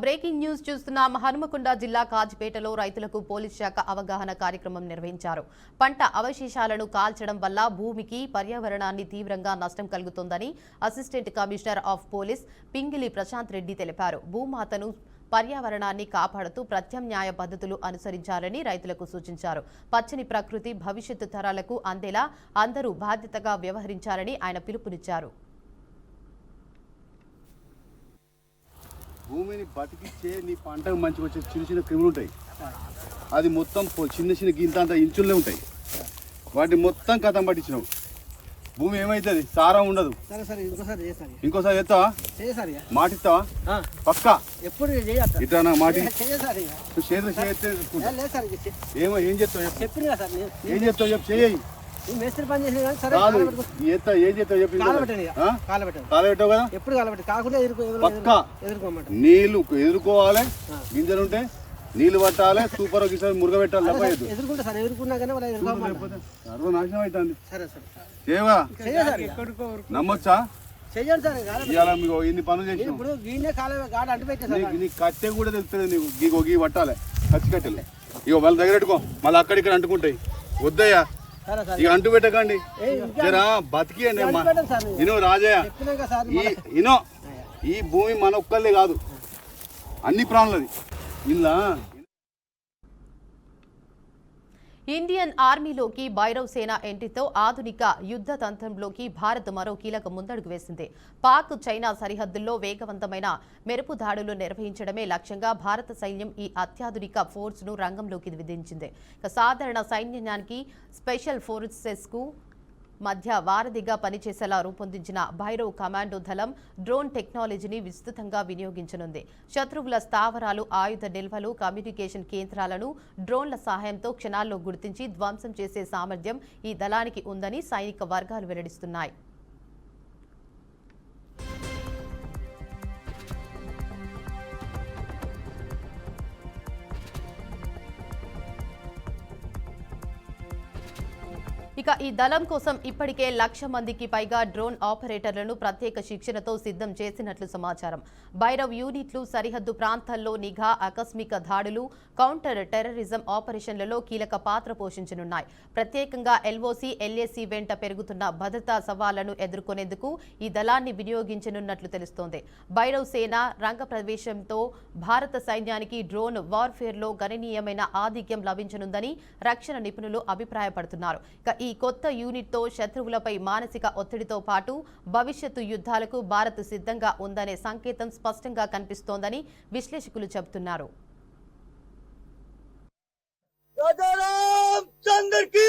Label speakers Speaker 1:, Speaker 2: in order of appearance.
Speaker 1: Breaking news చూస్తున్నాం. హనుమకొండ జిల్లా కాజిపేటలో రైతులకు పోలీస్ శాఖ అవగాహన కార్యక్రమం నిర్వహించారు. పంట అవశేషాలను కాల్చడం వల్ల భూమికి పర్యావరణాన్ని తీవ్రంగా నష్టం కలుగుతోందని assistant commissioner of police Pingili Prashanth Reddy తెలిపారు. భూమాతను పర్యావరణాన్ని కాపాడుతూ ప్రత్యామ్నాయ పద్ధతులు అనుసరించాలని రైతులకు సూచించారు. పచ్చని ప్రకృతి భవిష్యత్తు తరాలకు అందేలా అందరూ బాధ్యతగా వ్యవహరించాలని ఆయన పిలుపునిచ్చారు.
Speaker 2: భూమిని బతికిచ్చే నీ పంటకు మంచిగా వచ్చే చిన్న చిన్న క్రిములు ఉంటాయి. అది మొత్తం చిన్న చిన్న గింత అంత ఇంచుల్లే ఉంటాయి. వాటిని మొత్తం కథం పట్టించినావు. భూమి ఏమైతుంది? సారం ఉండదు. ఇంకోసారి చేస్తావా? మాటిస్తావా? పక్కా ఇట్లా నాకు మాటి చేతులు చేస్తే ఏమో ఏం చెప్తావు? ఏం చెప్తావు చెప్పు. చేయి ఏం చేస్తావు చెప్పి కాలబెట్టావు కదా. పక్కా నీళ్లు ఎదుర్కోవాలి. గింజలుంటే నీళ్లు పట్టాలి. సూపర్ ఒకసారి మురుగ పెట్టాలి. సర్వనాశనం అవుతుంది. ఏవా నమ్మొచ్చా? ఇవాళ మీకు ఇన్ని పనులు చేసినావు. నీ కట్టె కూడా తెలుస్తుంది. నీకు గీ పట్టాలి. కచ్చి కట్టెలు ఇగో మళ్ళీ దగ్గర పెట్టుకో. మళ్ళీ అక్కడిక్కడ అంటుకుంటాయి. వద్దయ్యా ఇక అంటు పెట్టకండి. జరా బతికియండి. ఇనో రాజయ్య, ఇనో ఈ భూమి మన ఒక్కళ్ళే కాదు, అన్ని ప్రాణులది. ఇలా
Speaker 1: ఇండియన్ ఆర్మీలోకి భైరవ్ సేన ఎంట్రీతో ఆధునిక యుద్ధ తంత్రంలోకి భారత్ మరో కీలక ముందడుగు వేసింది. పాక్ చైనా సరిహద్దుల్లో వేగవంతమైన మెరుపు దాడులు నిర్వహించడమే లక్ష్యంగా భారత సైన్యం ఈ అత్యాధునిక ఫోర్స్ ను రంగంలోకి విధించింది. సాధారణ సైన్యానికి స్పెషల్ ఫోర్సెస్ కు మధ్య వారధిగా పనిచేసేలా రూపొందించిన భైరవ్ కమాండో దళం డ్రోన్ టెక్నాలజీని విస్తృతంగా వినియోగించనుంది. శత్రువుల స్థావరాలు, ఆయుధ నిల్వలు, కమ్యూనికేషన్ కేంద్రాలను డ్రోన్ల సహాయంతో క్షణాల్లో గుర్తించి ధ్వంసం చేసే సామర్థ్యం ఈ దళానికి ఉందని సైనిక వర్గాలు వెల్లడిస్తున్నాయి. ఇక ఈ దళం కోసం ఇప్పటికే 1,00,000 మందికి పైగా డ్రోన్ ఆపరేటర్లను ప్రత్యేక శిక్షణతో సిద్ధం చేసినట్లు సమాచారం. భైరవ్ యూనిట్లు సరిహద్దు ప్రాంతాల్లో నిఘా, ఆకస్మిక దాడులు, కౌంటర్ టెర్రరిజం ఆపరేషన్లలో కీలక పాత్ర పోషించనున్నాయి. ప్రత్యేకంగా ఎల్ఓసి, ఎల్ఏసి వెంట పెరుగుతున్న భద్రతా సవాళ్లను ఎదుర్కొనేందుకు ఈ దళాన్ని వినియోగించనున్నట్లు తెలుస్తోంది. భైరవ్ సేన రంగ ప్రవేశంతో భారత సైన్యానికి డ్రోన్ వార్ఫేర్లో గణనీయమైన ఆధిక్యం లభించనుందని రక్షణ నిపుణులు అభిప్రాయపడుతున్నారు. ఈ కొత్త యూనిట్తో శత్రువులపై మానసిక ఒత్తిడితో పాటు భవిష్యత్తు యుద్ధాలకు భారత్ సిద్ధంగా ఉందనే సంకేతం స్పష్టంగా కనిపిస్తోందని విశ్లేషకులు చెబుతున్నారు.
Speaker 3: राजा रामचंद्र की